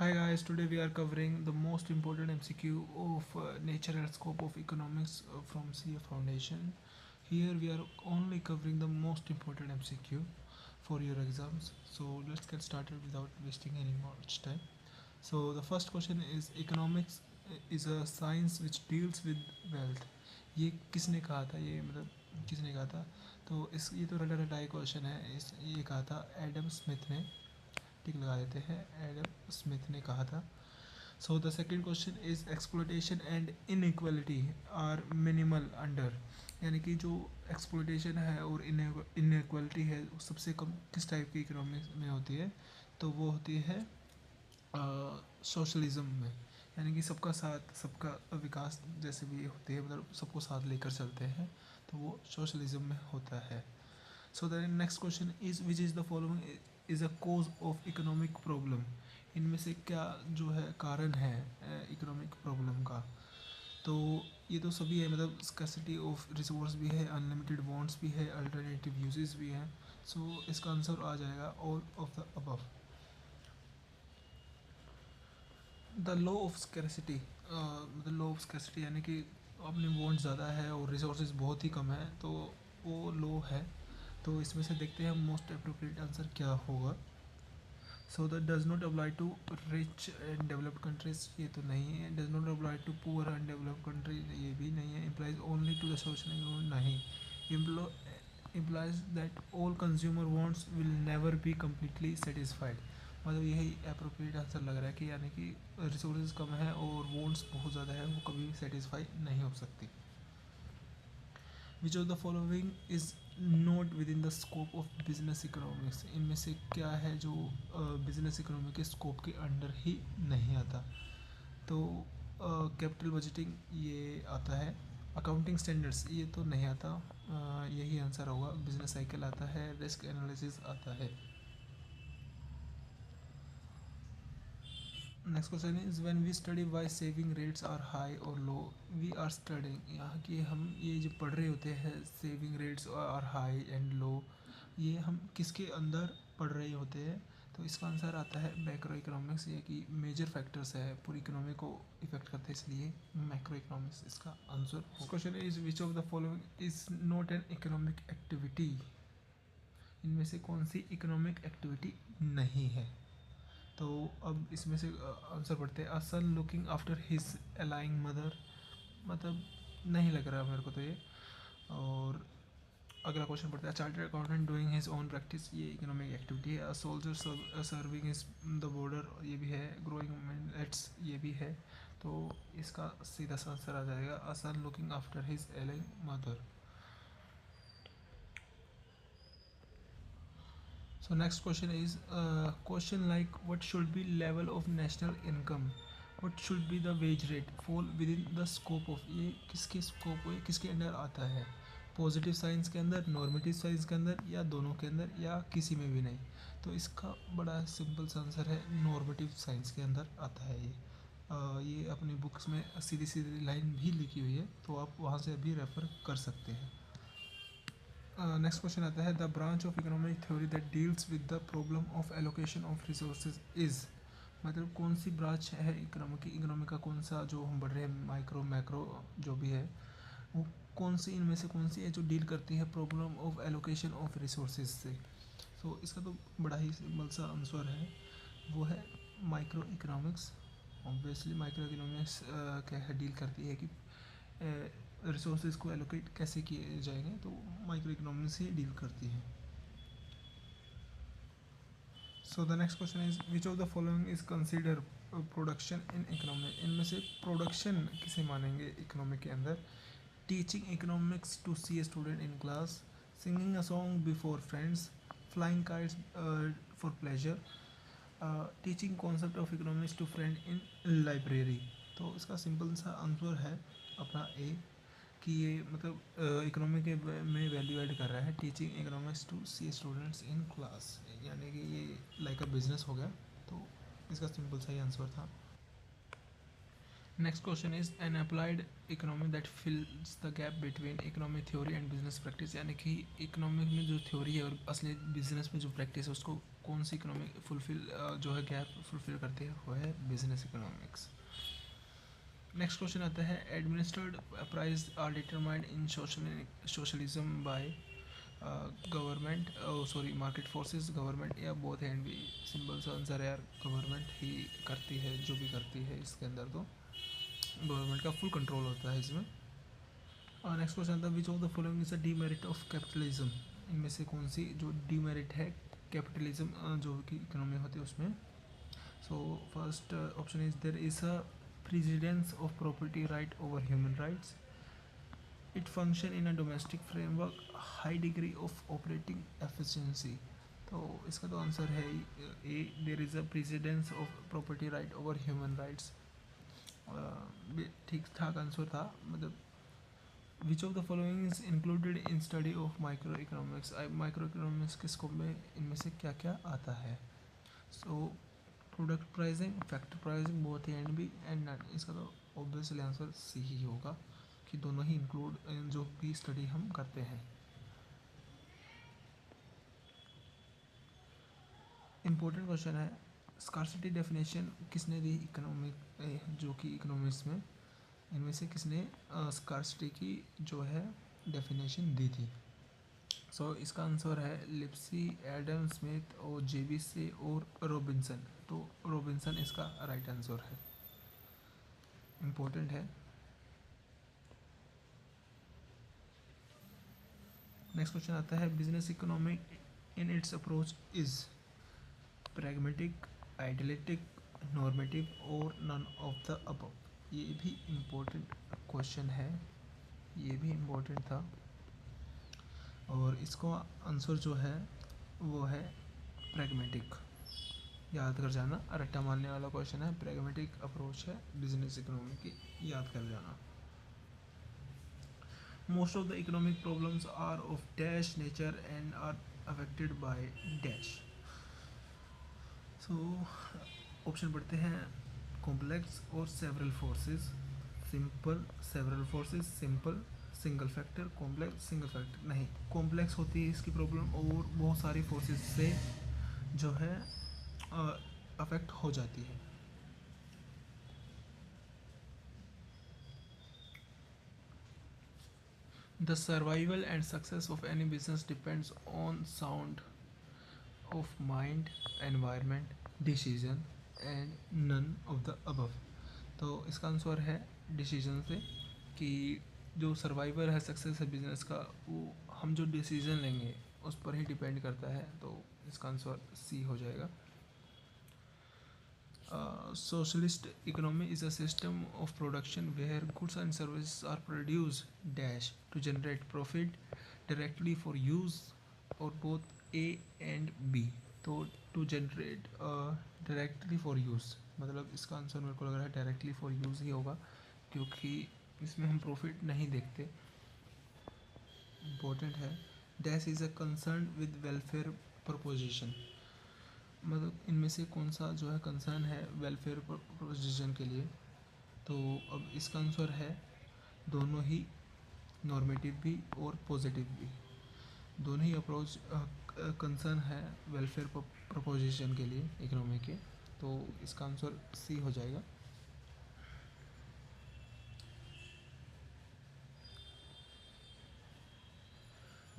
Hi guys, today we are covering the most important MCQ of nature and scope of economics from CA Foundation. Here we are only covering the most important MCQ for your exams. So let's get started without wasting any much time. So the first question is economics is a science which deals with wealth. ये किसने कहा था? ये मतलब किसने कहा था? तो इस ये तो रटा रटाई क्वेश्चन है. इस ये कहा था एडम स्मिथ ने. टिक लगा देते हैं. एडम स्मिथ ने कहा था. So the second question is exploitation and inequality are minimal under. यानी कि जो एक्सप्लोइटेशन है और इनक्वालिटी है वो सबसे कम किस टाइप की इकोनॉमिक्स में होती है? तो वो होती है सोशलिज्म में. यानी कि सबका साथ सबका विकास जैसे भी होती है, मतलब सबको साथ लेकर चलते हैं, तो वो सोशलिज्म में होता है. So the next question is which is the following is a cause of economic problem. इनमें से क्या जो है कारण है इकोनॉमिक प्रॉब्लम का? तो ये तो सभी है, मतलब स्कैसिटी ऑफ रिसोर्स भी है, अनलिमिटेड वांट्स भी है, अल्टरनेटिव यूजेस भी हैं. सो इसका आंसर आ जाएगा all of the above. The law of scarcity, मतलब लॉ ऑफ स्कैसिटी यानी कि अपने वांट ज़्यादा है और रिसोर्सेज बहुत ही कम है, तो वो लॉ है. तो इसमें से देखते हैं मोस्ट अप्रोप्रिएट आंसर क्या होगा. So that does not apply to rich and developed countries, ये तो नहीं है. Does not apply to poor and developed country, ये भी नहीं है. Implies only to the social, नहीं. Implies that all consumer wants will never be completely satisfied. मतलब यही अप्रोप्रिएट आंसर लग रहा है कि यानी कि रिसोर्सेज कम है और वांट्स बहुत ज़्यादा है, वो कभी भी सेटिस्फाई नहीं हो सकती. विच of the following is not with in the scope of business economics. इनमें से क्या है जो बिजनेस इकोनॉमी के स्कोप के अंडर ही नहीं आता? तो कैपिटल बजटिंग ये आता है. अकाउंटिंग स्टैंडर्ड्स ये तो नहीं आता. यही आंसर होगा. बिजनेस साइकिल आता है. रिस्क एनालिसिस आता है. Next question is when we study why saving rates are high और लो. वी आर स्टडिंग, यहाँ की हम ये जो पढ़ रहे होते हैं saving rates are high and low, ये हम किसके अंदर पढ़ रहे होते हैं? तो इसका आंसर आता है मैक्रो इकोनॉमिक्स. ये कि मेजर फैक्टर्स है, पूरी इकोनॉमी को इफेक्ट करते हैं, इसलिए मैक्रो इकोनॉमिक्स इसका answer. Question is which of the following is not an economic activity. इनमें से कौन सी इकोनॉमिक एक्टिविटी नहीं है? तो अब इसमें से आंसर पढ़ते हैं. अ son looking after his अलाइंग mother, मतलब नहीं लग रहा मेरे को तो ये. और अगला क्वेश्चन पढ़ते हैं. Chartered accountant doing his own practice, ये इकोनॉमिक एक्टिविटी है. A soldier serving is the border, ये भी है. ग्रोइंग मिलेट्स, ये भी है. तो इसका सीधा सा आंसर आ जाएगा a son looking after his ailing mother. So next question is question like what should be level of national income, what should be the wage rate fall within the scope of. ये किसके scope है, किसके under आता है? Positive science के अंदर, normative science के अंदर, या दोनों के अंदर, या किसी में भी नहीं? तो इसका बड़ा सिंपल सा आंसर है नॉर्मेटिव साइंस के अंदर आता है ये. ये अपनी बुक्स में सीधी सीधी लाइन भी लिखी हुई है, तो आप वहाँ से भी रेफ़र कर सकते हैं. नेक्स्ट क्वेश्चन आता है the branch of economic theory that deals with the problem of allocation of resources is. मतलब कौन सी ब्रांच है इकोनॉमी का, कौन सा जो हम पढ़ रहे हैं माइक्रो मैक्रो जो भी है, वो कौन सी इनमें से कौन सी है जो डील करती है problem of allocation of resources से? तो इसका तो बड़ा ही सिंपल सा आंसर है, वो है micro economics. Obviously micro economics क्या है, डील करती है कि रिसोर्सेज को एलोकेट कैसे किए जाएंगे, तो माइक्रो इकोनॉमिक्स ही डील करती है. So the next question is which of the following is consider production in economy. इनमें से प्रोडक्शन किसे मानेंगे इकोनॉमी के अंदर? Teaching economics to see a student in class, singing a song before friends, flying kites for pleasure, teaching concept of economics to friend in library. तो इसका simple सा answer है अपना ए, कि ये मतलब इकोनॉमी के में वैल्यू ऐड कर रहा है. Teaching economics to see students in class, यानी कि ये लाइक अ बिजनेस हो गया. तो इसका सिंपल सा ही आंसर था. Next question is an applied economy that फिल्स the gap between economic theory and business practice, यानी कि इकोनॉमिक में जो थ्योरी है और असली बिजनेस में जो प्रैक्टिस है उसको कौन सी इकोनॉमिक फुलफिल जो है गैप फुलफिल करती है, वो है बिजनेस इकोनॉमिक्स। नेक्स्ट क्वेश्चन आता है administered price are determined in socialism by government, sorry market forces, government या बोथ हैंड भी। सिंपल सा आंसर है यार, गवर्नमेंट ही करती है जो भी करती है इसके अंदर, तो गवर्नमेंट का फुल कंट्रोल होता है इसमें। और नेक्स्ट क्वेश्चन था विच of the following is a demerit of capitalism, इनमें से कौन सी जो डीमेरिट है कैपिटलिज्म जो कि इकोनॉमी होती है उसमें। So first option is there is a precedence of property right over human rights, it function in a domestic framework, high degree of operating efficiency. तो इसका तो आंसर है A, there is a precedence of property right over human rights. ठीक ठाक answer था, मतलब which of the following is included in study of micro economics, micro economics के scope में इनमें से क्या क्या आता है। So product pricing, factor pricing, both A and B and none. इसका तो ऑब्वियसली आंसर सी ही होगा कि दोनों ही इंक्लूड जो भी स्टडी हम करते हैं। इम्पोर्टेंट क्वेश्चन है स्कार्सिटी डेफिनेशन किसने दी इकोनॉमिक जो कि इकोनॉमिक्स में, इनमें से किसने स्कार्सिटी की जो है डेफिनेशन दी थी। सो इसका आंसर है लिप्सी, एडम स्मिथ और जेबी से और रॉबिन्सन। तो रॉबिन्सन इसका राइट आंसर है, इम्पोर्टेंट है। नेक्स्ट क्वेश्चन आता है business economic in its approach is pragmatic, idealistic, normative और नन ऑफ द अबव। ये भी इम्पोर्टेंट क्वेश्चन है, ये भी इम्पोर्टेंट था और इसको आंसर जो है वो है प्रैग्मेटिक। याद कर जाना, रट्टा मारने वाला क्वेश्चन है, प्रैग्मेटिक अप्रोच है बिजनेस इकोनॉमी की, याद कर जाना। Most of the economic problems are of dash nature and are affected by dash. So option पढ़ते हैं कॉम्प्लेक्स और several forces, simple several forces, simple single factor, complex single factor. नहीं, complex होती है इसकी प्रॉब्लम और बहुत सारी फोर्सेस से जो है अफेक्ट हो जाती है। The survival and success of any business depends on sound of mind, environment, decision and none of the above. तो इसका आंसर है डिसीजन से, कि जो सर्वाइवर है सक्सेस है बिजनेस का, वो हम जो डिसीजन लेंगे उस पर ही डिपेंड करता है। तो इसका आंसर सी हो जाएगा। Socialist economy is a system of production where goods and services are produced dash to generate profit directly for use or both A and B। तो to generate directly for use, मतलब इसका answer मेरे को लग रहा है directly for use ही होगा, क्योंकि इसमें हम प्रॉफिट नहीं देखते। इम्पोर्टेंट है dash is a concern with welfare preposition, मतलब इनमें से कौन सा जो है कंसर्न है वेलफेयर प्रोपोजिशन के लिए। तो अब इसका आंसर है दोनों ही, नॉर्मेटिव भी और पॉजिटिव भी, दोनों ही अप्रोच कंसर्न है वेलफेयर प्रोपोजिशन के लिए इकोनॉमी के। तो इसका आंसर सी हो जाएगा।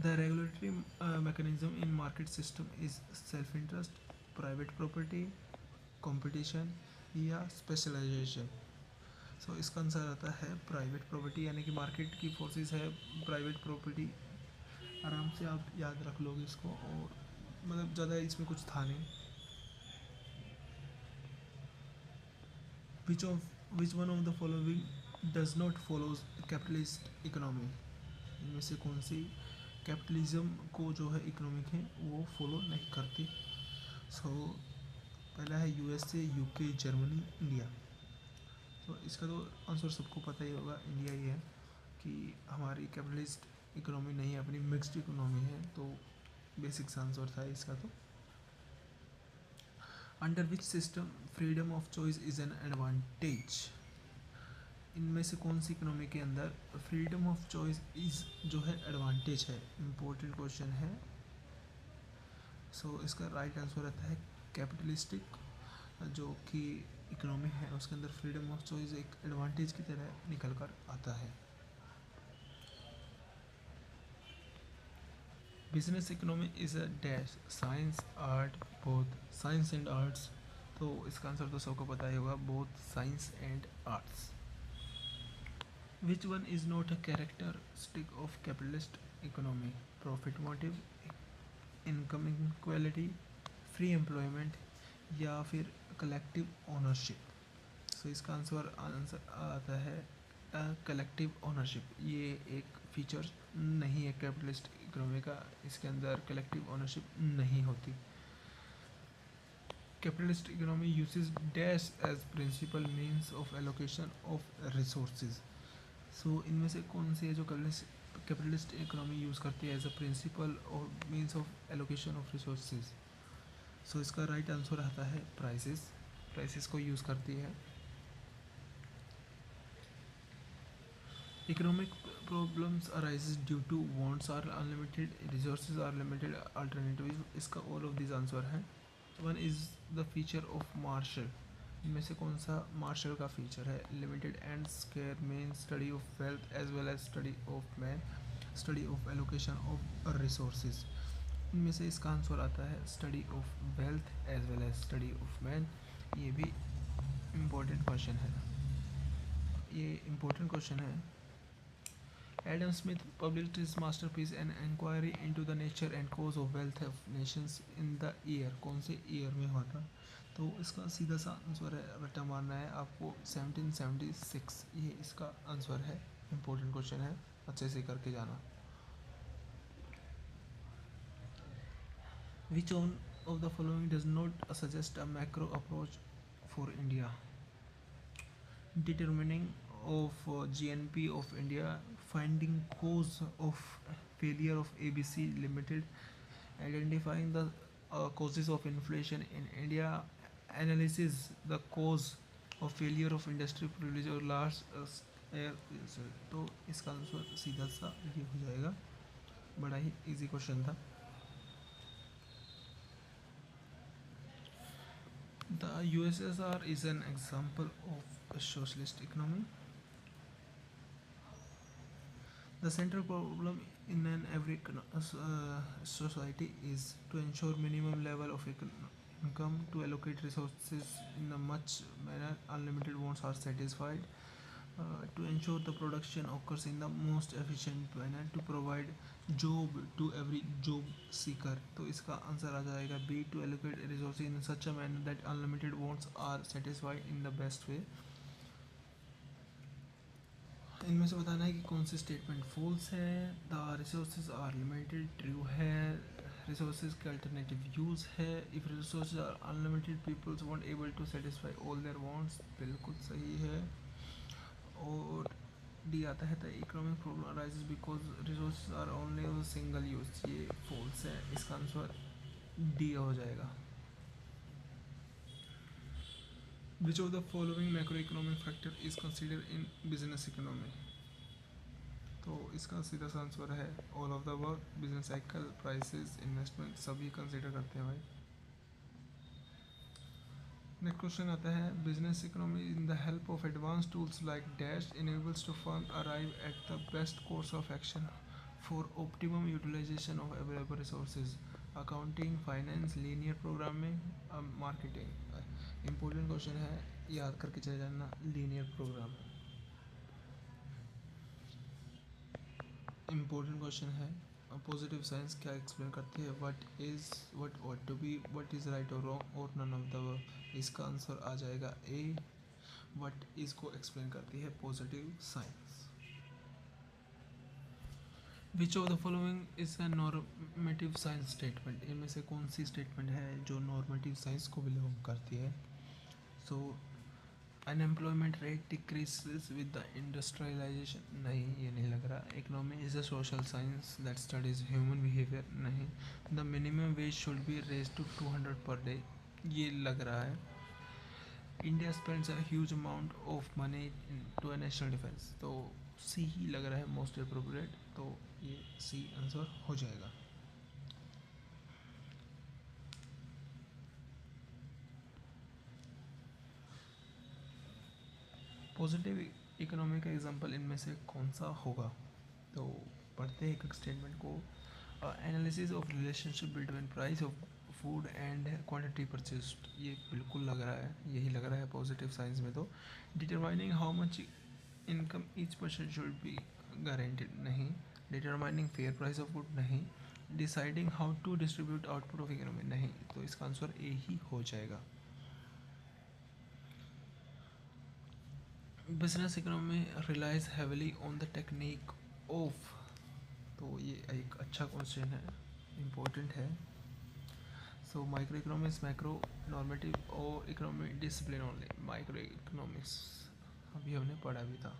The regulatory mechanism in market system is self interest, private property, competition या स्पेशलाइजेशन। सो इसका आंसर आता है प्राइवेट प्रॉपर्टी, यानी कि मार्केट की फोर्सेस है प्राइवेट प्रॉपर्टी। आराम से आप याद रख लोगे इसको, और मतलब ज़्यादा इसमें कुछ था नहीं। Which one of the following does not follows capitalist economy, इनमें से कौन सी कैपिटलिज्म को जो है इकोनॉमिक है वो फॉलो नहीं करती। सो पहला है यूएसए, यूके, जर्मनी, इंडिया। तो इसका तो आंसर सबको पता ही होगा, इंडिया ही है, कि हमारी कैपिटलिस्ट इकोनॉमी नहीं है, अपनी मिक्स्ड इकोनॉमी है। तो बेसिक आंसर था इसका। तो under which system freedom of choice is an advantage. इनमें से कौन सी इकोनॉमी के अंदर फ्रीडम ऑफ चॉइस इज जो है एडवांटेज है? इम्पोर्टेंट क्वेश्चन है। सो इसका राइट आंसर आता है कैपिटलिस्टिक जो कि इकोनॉमी है उसके अंदर फ्रीडम ऑफ चॉइस एक एडवांटेज की तरह निकल कर आता है। Business economy is a dash science art both science and arts. तो इसका आंसर तो सबको पता ही होगा, both science and arts. Which one is not a characteristic of capitalist economy? Profit motive, income inequality, free employment या फिर collective ownership. सो इसका answer आता है कलेक्टिव ओनरशिप। ये एक फीचर नहीं है कैपिटलिस्ट इकोनॉमी का, इसके अंदर कलेक्टिव ओनरशिप नहीं होती। Capitalist economy uses dash as principle means of allocation of resources. So इनमें से कौन सी है जो कैपिटलिस्ट इकोनॉमी यूज़ करती है एज अ प्रिंसिपल और means of allocation of resources? So इसका राइट आंसर आता है प्राइसेस। प्राइसेस को यूज़ करती है। Economic problems arises due to wants are unlimited, resources are limited, alternative. इसका ऑल ऑफ दिस आंसर है। One is the feature of Marshall. इनमें से कौन सा मार्शल का फीचर है? Limited and scarce men study of wealth as well as study of man, study of allocation of resources. इनमें से इसका आंसर आता है study of wealth as well as study of man. ये भी इम्पोर्टेंट क्वेश्चन है। ये इम्पोर्टेंट क्वेश्चन है। Adam Smith published his masterpiece An Inquiry into the Nature and Cause of Wealth of Nations in the year। कौन से year में हुआ था? तो इसका सीधा सा आंसर है, रट्टा मारना है आपको, 1776। ये इसका आंसर है। इम्पोर्टेंट क्वेश्चन है, अच्छे से करके जाना। Which one of the following does not suggest a macro approach for India? Determining of GNP of India, finding cause of failure of ABC Limited, identifying the causes of inflation in India, analysis the cause of failure of industry privilege और large तो इसका answer सीधा सा ये हो जाएगा। बड़ा ही easy question था। The USSR is an example of a socialist economy. The central problem in every society is to ensure minimum level of income, to allocate resources in a much manner unlimited wants are satisfied, to ensure the production occurs in the most efficient manner, to provide job to every job seeker। तो इसका answer आ जाएगा B, to allocate resources in such a manner that unlimited wants are satisfied in the best way। इनमें से बताना है कि कौन सी स्टेटमेंट फॉल्स है। The resources are limited true है। रिसोर्सेज के अल्टरनेटिव यूज़ है। If resources are unlimited peoples want able to satisfy all their wants, बिल्कुल सही है। और डी आता है the economic problem arises because resources are only single use, ये फॉल्स है। इसका आंसर डी हो जाएगा। Which of the following macroeconomic factor is considered in business economy? तो इसका सीधा सा आंसर है all of the work, business cycle, prices, investment, सभी कंसीडर करते हैं भाई। नेक्स्ट क्वेश्चन आता है business economy in the help of advance tools like dash enables to firm arrive at the best course of action for optimum utilization of available resources, accounting, finance, linear programming, marketing. Important question है, याद करके चले जाना, linear program. Important question है। Positive science क्या explain करती है? What is, what ought to be, what is right और रॉन्ग और नन ऑफ द अबव। इसका आंसर आ जाएगा ए। व्हाट इज को एक्सप्लेन करती है positive science. Which of the following is a normative science statement? इनमें से कौन सी स्टेटमेंट है जो नॉर्मेटिव साइंस को बिलोंग करती है? So unemployment rate decreases with the industrialisation, नहीं ये नहीं लग रहा। Economy is a social science that studies human behaviour, नहीं। The minimum wage should be raise to 200 per day, ये लग रहा है। India spends a huge amount of money to a national defence. तो सी ही लग रहा है मोस्ट अप्रोप्रिएट, तो ये सी आंसर हो जाएगा। पॉजिटिव इकोनॉमी का एग्जांपल इनमें से कौन सा होगा? तो पढ़ते हैं एक एक स्टेटमेंट को। Analysis of relationship between price of food and quantity purchased, ये बिल्कुल लग रहा है, यही लग रहा है पॉजिटिव साइंस में। तो determining how much income each person should be guaranteed, नहीं। Determining fair price of good, नहीं। Deciding how to distribute output of economy, नहीं। तो इसका आंसर ए ही हो जाएगा। Business economy relies heavily on the technique of, तो ये एक अच्छा क्वेश्चन है, इम्पोर्टेंट है। So micro economics macro normative और economic discipline only. Micro economics अभी हमने पढ़ा भी था।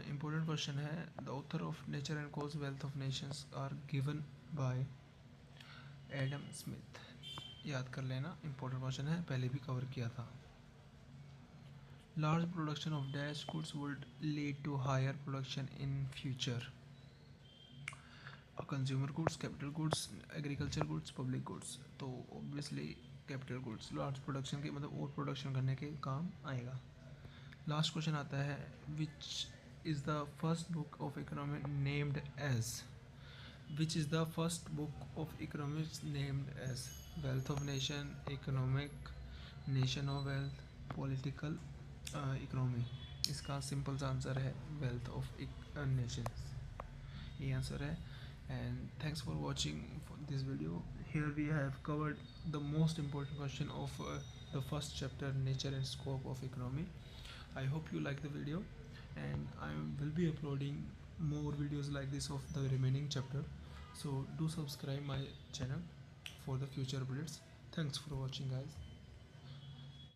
इम्पोर्टेंट क्वेश्चन है, the author of nature and cause wealth of nations are given by Adam Smith. याद कर लेना, इम्पोर्टेंट क्वेश्चन है, पहले भी कवर किया था। Large production of dash goods would lead to higher production in future. Consumer goods, capital goods, agriculture goods, public goods. तो obviously capital goods large production के मतलब और प्रोडक्शन करने के काम आएगा। लास्ट क्वेश्चन आता है, which is the first book of economy named as. Which is the first book of economics named as. Wealth of nation, economic, nation of wealth, political economy. इसका सिंपल सा answer है wealth of nations, ये answer है। And thanks for watching for this video. Here we have covered the most important question of the first chapter, nature and scope of economy. I hope you like the video, and I will be uploading more videos like this of the remaining chapter. So do subscribe my channel for the future updates. Thanks for watching, guys.